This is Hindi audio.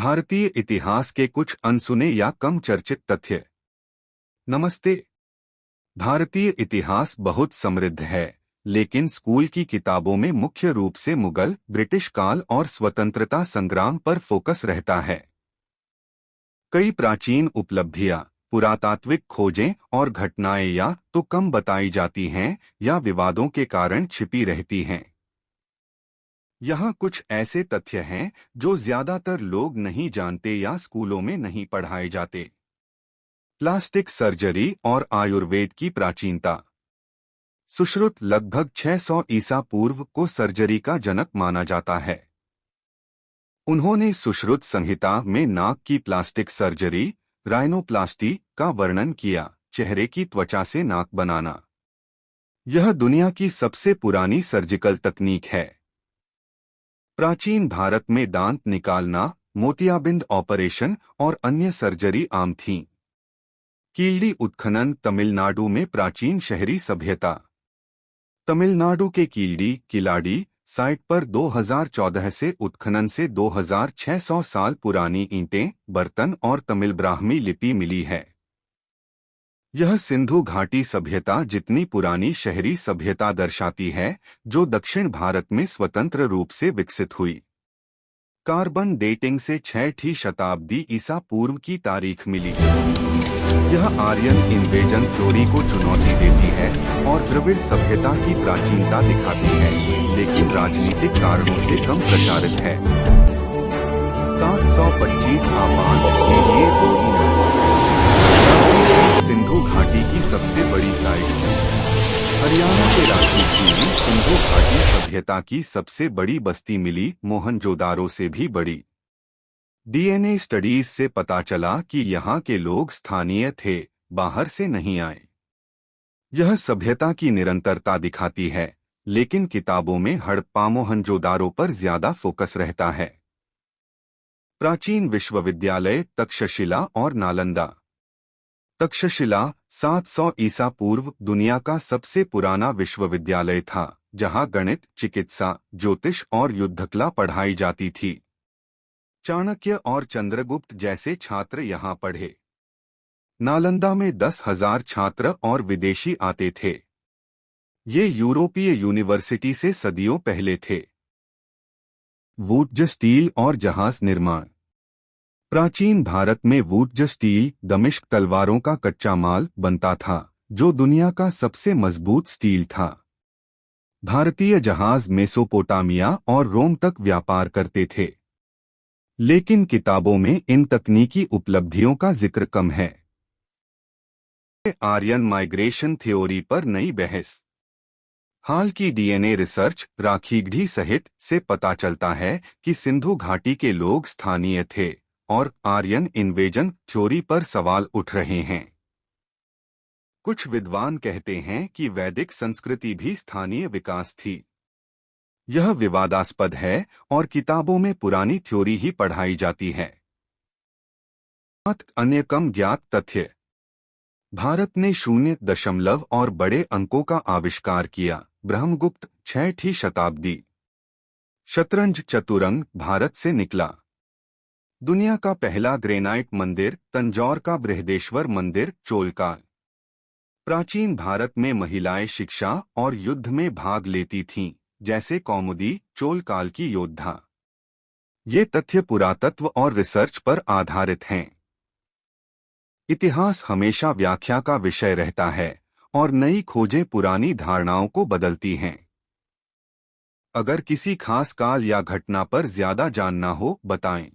भारतीय इतिहास के कुछ अनसुने या कम चर्चित तथ्य। नमस्ते। भारतीय इतिहास बहुत समृद्ध है, लेकिन स्कूल की किताबों में मुख्य रूप से मुगल, ब्रिटिश काल और स्वतंत्रता संग्राम पर फोकस रहता है। कई प्राचीन उपलब्धियां, पुरातात्विक खोजें और घटनाएं या तो कम बताई जाती हैं या विवादों के कारण छिपी रहती हैं। यहाँ कुछ ऐसे तथ्य हैं जो ज्यादातर लोग नहीं जानते या स्कूलों में नहीं पढ़ाए जाते। प्लास्टिक सर्जरी और आयुर्वेद की प्राचीनता। सुश्रुत लगभग 600 ईसा पूर्व को सर्जरी का जनक माना जाता है। उन्होंने सुश्रुत संहिता में नाक की प्लास्टिक सर्जरी, राइनोप्लास्टी का वर्णन किया, चेहरे की त्वचा से नाक बनाना। यह दुनिया की सबसे पुरानी सर्जिकल तकनीक है। प्राचीन भारत में दांत निकालना, मोतियाबिंद ऑपरेशन और अन्य सर्जरी आम थीं। कील्डी उत्खनन तमिलनाडु में प्राचीन शहरी सभ्यता। तमिलनाडु के कील्डी किलाडी साइट पर 2014 से उत्खनन से 2600 साल पुरानी ईंटें, बर्तन और तमिल ब्राह्मी लिपि मिली है। यह सिंधु घाटी सभ्यता जितनी पुरानी शहरी सभ्यता दर्शाती है, जो दक्षिण भारत में स्वतंत्र रूप से विकसित हुई। कार्बन डेटिंग से 6ठी शताब्दी ईसा पूर्व की तारीख मिली। यह आर्यन इन्वेजन थ्योरी को चुनौती देती है और द्रविड़ सभ्यता की प्राचीनता दिखाती है, लेकिन राजनीतिक कारणों से कम प्रचारित है। 725 आबाद के लिए सिंधु घाटी की सबसे बड़ी साइट है। हरियाणा के रांची में सिंधु घाटी सभ्यता की सबसे बड़ी बस्ती मिली, मोहनजोदारो से भी बड़ी। डीएनए स्टडीज से पता चला कि यहाँ के लोग स्थानीय थे, बाहर से नहीं आए। यह सभ्यता की निरंतरता दिखाती है, लेकिन किताबों में हड़प्पा मोहनजोदारो पर ज्यादा फोकस रहता है। प्राचीन विश्वविद्यालय तक्षशिला और नालंदा। तक्षशिला 700 ईसा पूर्व दुनिया का सबसे पुराना विश्वविद्यालय था, जहां गणित, चिकित्सा, ज्योतिष और युद्धकला पढ़ाई जाती थी। चाणक्य और चंद्रगुप्त जैसे छात्र यहां पढ़े। नालंदा में 10,000 छात्र और विदेशी आते थे। ये यूरोपीय यूनिवर्सिटी से सदियों पहले थे। वुड्ज स्टील और जहाज निर्माण। प्राचीन भारत में वुड्ज स्टील, दमिश्क तलवारों का कच्चा माल बनता था, जो दुनिया का सबसे मजबूत स्टील था। भारतीय जहाज मेसोपोटामिया और रोम तक व्यापार करते थे, लेकिन किताबों में इन तकनीकी उपलब्धियों का जिक्र कम है। आर्यन माइग्रेशन थ्योरी पर नई बहस। हाल की डीएनए रिसर्च राखीगढ़ी सहित से पता चलता है कि सिंधु घाटी के लोग स्थानीय थे और आर्यन इन्वेजन थ्योरी पर सवाल उठ रहे हैं। कुछ विद्वान कहते हैं कि वैदिक संस्कृति भी स्थानीय विकास थी। यह विवादास्पद है और किताबों में पुरानी थ्योरी ही पढ़ाई जाती है। अन्य कम ज्ञात तथ्य। भारत ने 0 और बड़े अंकों का आविष्कार किया। ब्रह्मगुप्त 6ठी शताब्दी। शतरंज चतुरंग भारत से निकला। दुनिया का पहला ग्रेनाइट मंदिर तंजौर का बृहदेश्वर मंदिर, चोलकाल। प्राचीन भारत में महिलाएं शिक्षा और युद्ध में भाग लेती थीं, जैसे कौमुदी, चोलकाल की योद्धा। ये तथ्य पुरातत्व और रिसर्च पर आधारित हैं। इतिहास हमेशा व्याख्या का विषय रहता है और नई खोजें पुरानी धारणाओं को बदलती हैं। अगर किसी खास काल या घटना पर ज्यादा जानना हो, बताएं।